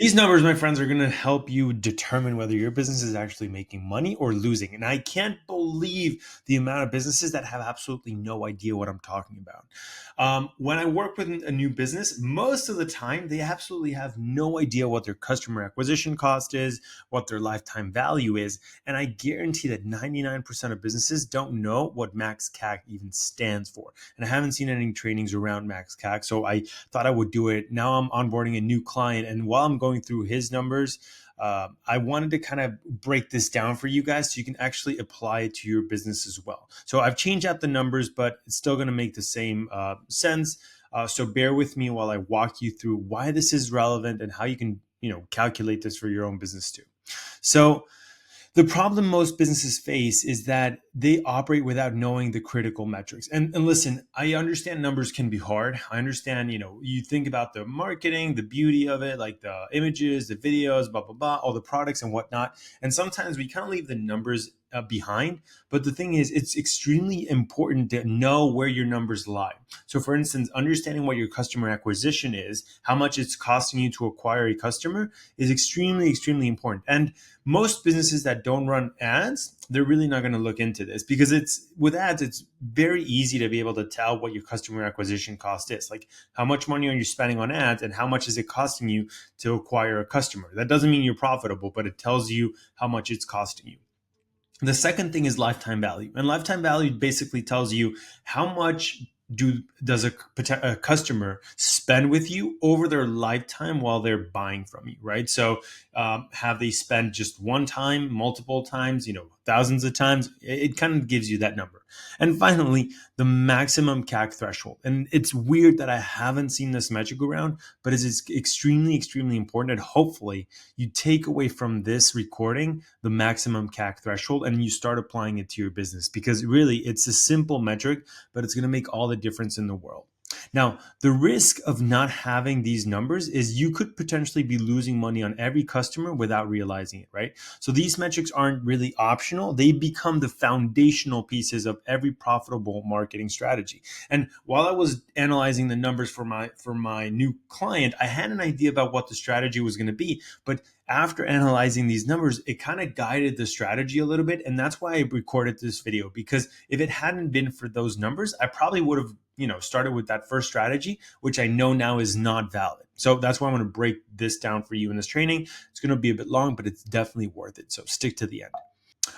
These numbers, my friends, are going to help you determine whether your business is actually making money or losing. And I can't believe the amount of businesses that have absolutely no idea what I'm talking about. When I work with a new business, most of the time they absolutely have no idea what their customer acquisition cost is, what their lifetime value is. And I guarantee that 99% of businesses don't know what Max CAC even stands for. And I haven't seen any trainings around Max CAC. So I thought I would do it. Now I'm onboarding a new client, and while I'm going through his numbers, I wanted to kind of break this down for you guys so you can actually apply it to your business as well. So I've changed out the numbers, but it's still going to make the same sense. So bear with me while I walk you through why this is relevant and how you can, calculate this for your own business too. So the problem most businesses face is that they operate without knowing the critical metrics. And listen, I understand numbers can be hard. I understand, you think about the marketing, the beauty of it, like the images, the videos, blah, blah, blah, all the products and whatnot. And sometimes we kind of leave the numbers behind. But the thing is, it's extremely important to know where your numbers lie. So, for instance, understanding what your customer acquisition is, how much it's costing you to acquire a customer is extremely, extremely important. And most businesses that don't run ads, they're really not going to look into this because with ads, it's very easy to be able to tell what your customer acquisition cost is. Like, how much money are you spending on ads and how much is it costing you to acquire a customer? That doesn't mean you're profitable, but it tells you how much it's costing you. The second thing is lifetime value. And lifetime value basically tells you how much does a customer spend with you over their lifetime while they're buying from you, right? So have they spent just one time, multiple times, thousands of times? It kind of gives you that number. And finally, the maximum CAC threshold. And it's weird that I haven't seen this metric around, but it's extremely, extremely important. And hopefully you take away from this recording the maximum CAC threshold and you start applying it to your business, because really it's a simple metric, but it's going to make all the difference in the world. Now, the risk of not having these numbers is you could potentially be losing money on every customer without realizing it, right? So these metrics aren't really optional. They become the foundational pieces of every profitable marketing strategy. And while I was analyzing the numbers for my new client, I had an idea about what the strategy was going to be, but after analyzing these numbers, it kind of guided the strategy a little bit. And that's why I recorded this video, because if it hadn't been for those numbers, I probably would have started with that first strategy, which I know now is not valid. So that's why I'm going to break this down for you in this training. It's going to be a bit long, but it's definitely worth it. So stick to the end.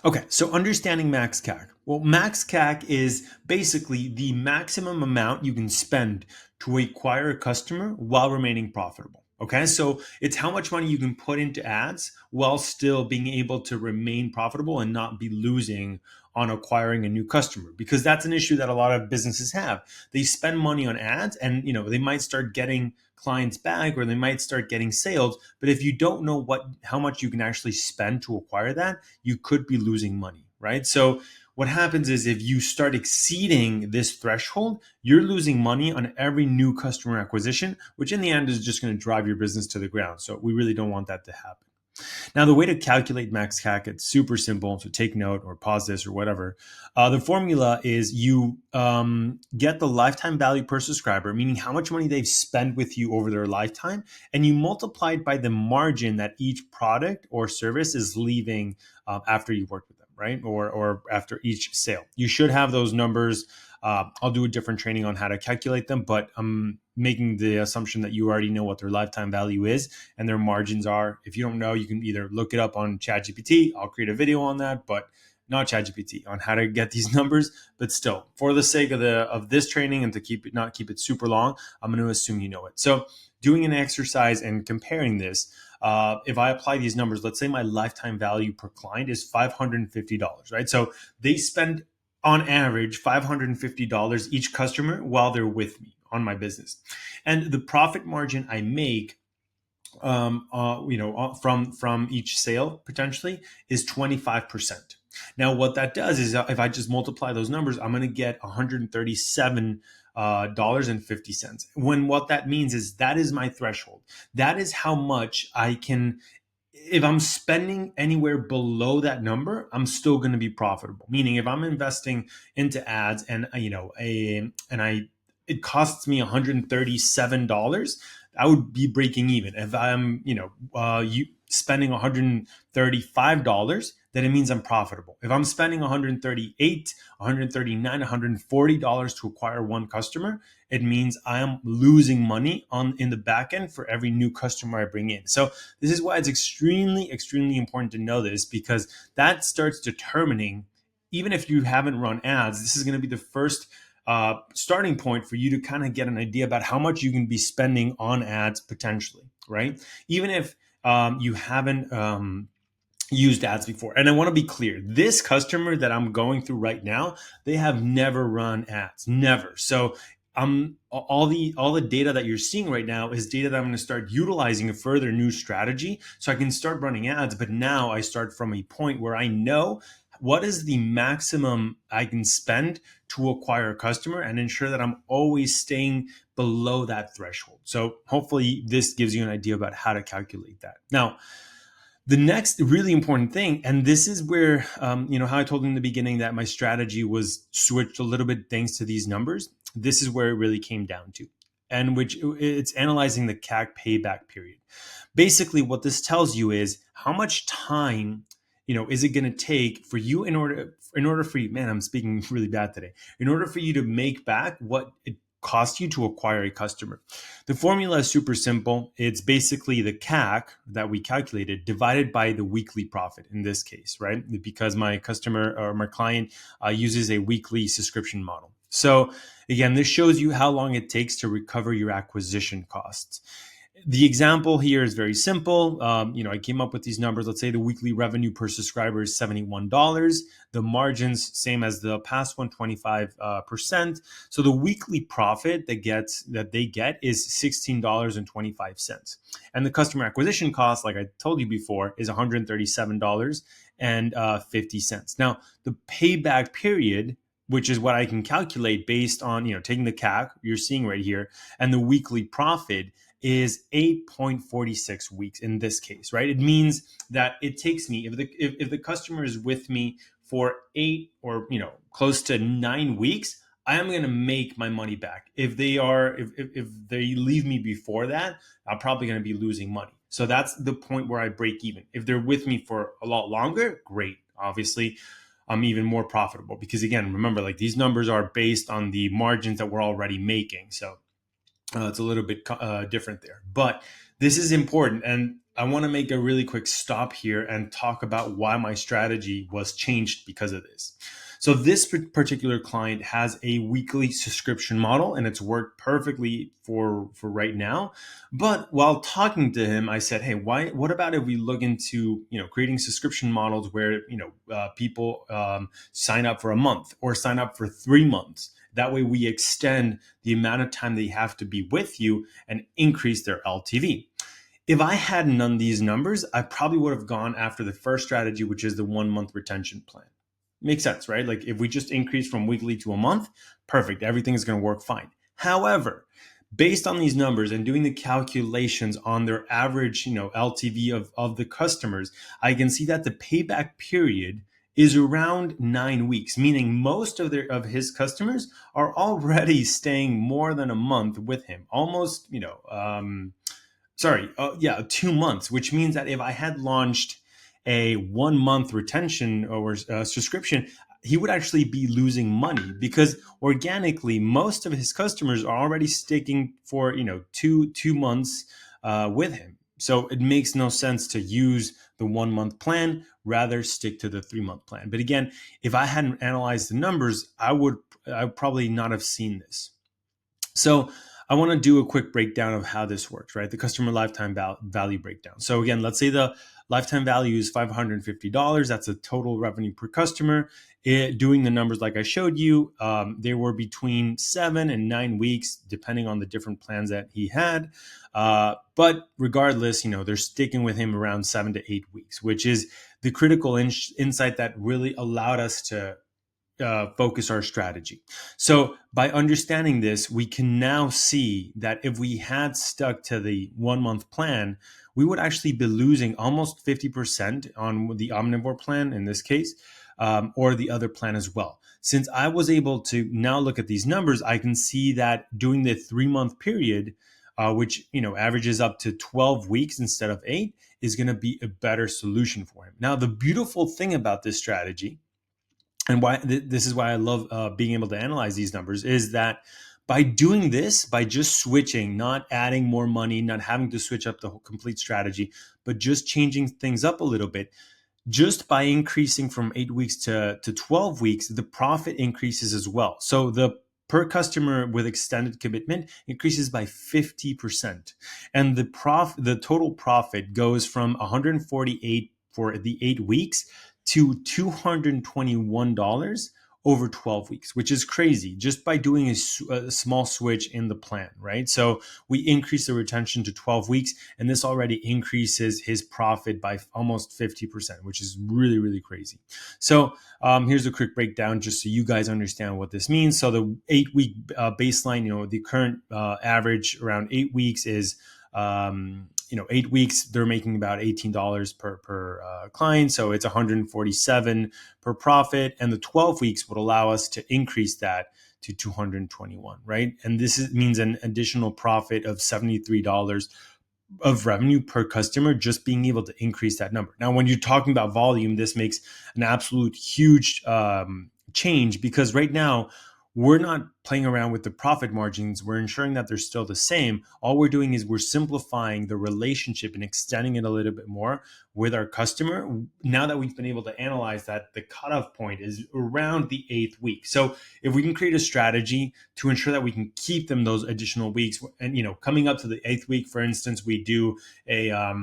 Okay, so understanding Max CAC. Well, Max CAC is basically the maximum amount you can spend to acquire a customer while remaining profitable. Okay, so it's how much money you can put into ads while still being able to remain profitable and not be losing on acquiring a new customer, because that's an issue that a lot of businesses have. They spend money on ads and they might start getting clients back or they might start getting sales, but if you don't know how much you can actually spend to acquire that, you could be losing money, right? So what happens is if you start exceeding this threshold, you're losing money on every new customer acquisition, which in the end is just going to drive your business to the ground. So we really don't want that to happen. Now, the way to calculate max CAC, it's super simple. So take note or pause this or whatever. The formula is you get the lifetime value per subscriber, meaning how much money they've spent with you over their lifetime, and you multiply it by the margin that each product or service is leaving after you work with them, right? Or after each sale. You should have those numbers. I'll do a different training on how to calculate them, but I'm making the assumption that you already know what their lifetime value is and their margins are. If you don't know, you can either look it up on ChatGPT. I'll create a video on that, but not ChatGPT, on how to get these numbers. But still, for the sake of this training and to not keep it super long, I'm going to assume you know it. So doing an exercise and comparing this, if I apply these numbers, let's say my lifetime value per client is $550, right? So they spend on average $550 each customer while they're with me on my business, and the profit margin I make from each sale potentially is 25%. Now, what that does is if I just multiply those numbers, I'm going to get $137.50. When what that means is that is my threshold. That is how much I can. If I'm spending anywhere below that number, I'm still going to be profitable. Meaning, if I'm investing into ads and it costs me $137, I would be breaking even. If I'm, you spending $135, then it means I'm profitable. If I'm spending 138, 139, $140 to acquire one customer, it means I am losing money on in the back end for every new customer I bring in. So this is why it's extremely, extremely important to know this, because that starts determining, even if you haven't run ads, this is going to be the first starting point for you to kind of get an idea about how much you can be spending on ads potentially, right? Even if you haven't used ads before. And I want to be clear, this customer that I'm going through right now, they have never run ads, never. So all the data that you're seeing right now is data that I'm going to start utilizing a further new strategy so I can start running ads. But now I start from a point where I know what is the maximum I can spend to acquire a customer and ensure that I'm always staying below that threshold. So hopefully this gives you an idea about how to calculate that. Now, the next really important thing, and this is where, how I told you in the beginning that my strategy was switched a little bit thanks to these numbers. This is where it really came down to, and which it's analyzing the CAC payback period. Basically, what this tells you is how much time, is it going to take for you in order for you, man, I'm speaking really bad today, in order for you to make back what it cost you to acquire a customer. The formula is super simple. It's basically the CAC that we calculated divided by the weekly profit in this case, right? Because my customer or my client uses a weekly subscription model. So again, this shows you how long it takes to recover your acquisition costs. The example here is very simple. I came up with these numbers. Let's say the weekly revenue per subscriber is $71. The margins, same as the past one, 25%. So the weekly profit that they get is $16.25. And the customer acquisition cost, like I told you before, is $137.50. Now, the payback period, which is what I can calculate based on, taking the CAC you're seeing right here and the weekly profit, is 8.46 weeks in this case, right? It means that it takes me, if the customer is with me for 8 or close to 9 weeks, I am going to make my money back. If they leave me before that, I'm probably going to be losing money. So that's the point where I break even. If they're with me for a lot longer, great. Obviously, I'm even more profitable because, again, remember, like, these numbers are based on the margins that we're already making. So it's a little bit different there, but this is important. And I want to make a really quick stop here and talk about why my strategy was changed because of this. So this particular client has a weekly subscription model and it's worked perfectly for right now. But while talking to him, I said, hey, what about if we look into, creating subscription models where, people sign up for a month or sign up for 3 months. That way we extend the amount of time they have to be with you and increase their LTV. If I hadn't done these numbers, I probably would have gone after the first strategy, which is the 1 month retention plan. Makes sense, right? Like, if we just increase from weekly to a month, perfect. Everything is going to work fine. However, based on these numbers and doing the calculations on their average, LTV of the customers, I can see that the payback period is around 9 weeks, meaning most of his customers are already staying more than a month with him, almost, 2 months, which means that if I had launched a 1 month retention or subscription, he would actually be losing money because organically most of his customers are already sticking for, two months with him. So it makes no sense to use the 1 month plan, rather stick to the 3 month plan. But again, if I hadn't analyzed the numbers, I would probably not have seen this. So I want to do a quick breakdown of how this works, right? The customer lifetime value breakdown. So again, let's say the lifetime value is $550. That's a total revenue per customer. Doing the numbers like I showed you, they were between 7 and 9 weeks, depending on the different plans that he had. But regardless, they're sticking with him around 7 to 8 weeks, which is the critical insight that really allowed us to focus our strategy. So by understanding this, we can now see that if we had stuck to the 1 month plan, we would actually be losing almost 50% on the omnivore plan in this case, or the other plan as well. Since I was able to now look at these numbers, I can see that doing the 3 month period, which averages up to 12 weeks instead of 8, is going to be a better solution for him. Now, the beautiful thing about this strategy, and why this is why I love being able to analyze these numbers, is that by doing this, by just switching, not adding more money, not having to switch up the whole complete strategy, but just changing things up a little bit, just by increasing from 8 weeks to 12 weeks, the profit increases as well. So the per customer with extended commitment increases by 50%. And the total profit goes from 148 for the 8 weeks to $221 over 12 weeks, which is crazy, just by doing a small switch in the plan, right? So we increase the retention to 12 weeks, and this already increases his profit by almost 50%, which is really, really crazy. So here's a quick breakdown just so you guys understand what this means. So the 8-week baseline, the current average around 8 weeks is 8 weeks, they're making about $18 per client. So it's 147 per profit. And the 12 weeks would allow us to increase that to 221, right? And means an additional profit of $73 of revenue per customer, just being able to increase that number. Now, when you're talking about volume, this makes an absolute huge change, because right now we're not playing around with the profit margins. We're ensuring that they're still the same. All we're doing is we're simplifying the relationship and extending it a little bit more with our customer. Now that we've been able to analyze that, the cutoff point is around the 8th week. So if we can create a strategy to ensure that we can keep them those additional weeks, and coming up to the 8th week, for instance, we do a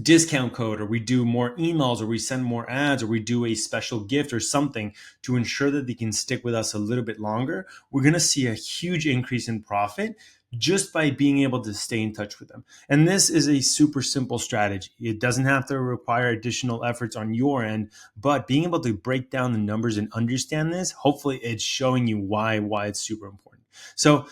discount code, or we do more emails, or we send more ads, or we do a special gift or something to ensure that they can stick with us a little bit longer, we're going to see a huge increase in profit just by being able to stay in touch with them. And this is a super simple strategy. It doesn't have to require additional efforts on your end, but being able to break down the numbers and understand this, hopefully it's showing you why it's super important. So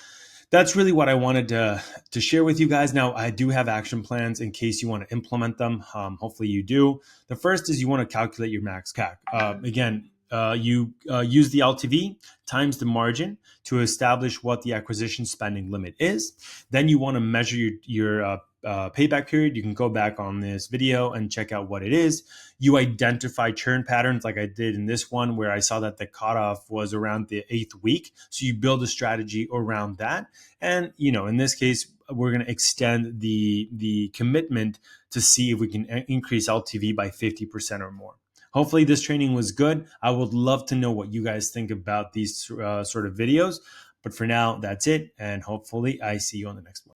that's really what I wanted to share with you guys. Now, I do have action plans in case you want to implement them. Hopefully you do. The first is you want to calculate your max CAC. Again, you use the LTV times the margin to establish what the acquisition spending limit is. Then you want to measure your payback period. You can go back on this video and check out what it is. You identify churn patterns, like I did in this one, where I saw that the cutoff was around the 8th week. So you build a strategy around that. And, in this case, we're going to extend the commitment to see if we can increase LTV by 50% or more. Hopefully this training was good. I would love to know what you guys think about these sort of videos. But for now, that's it. And hopefully I see you on the next one.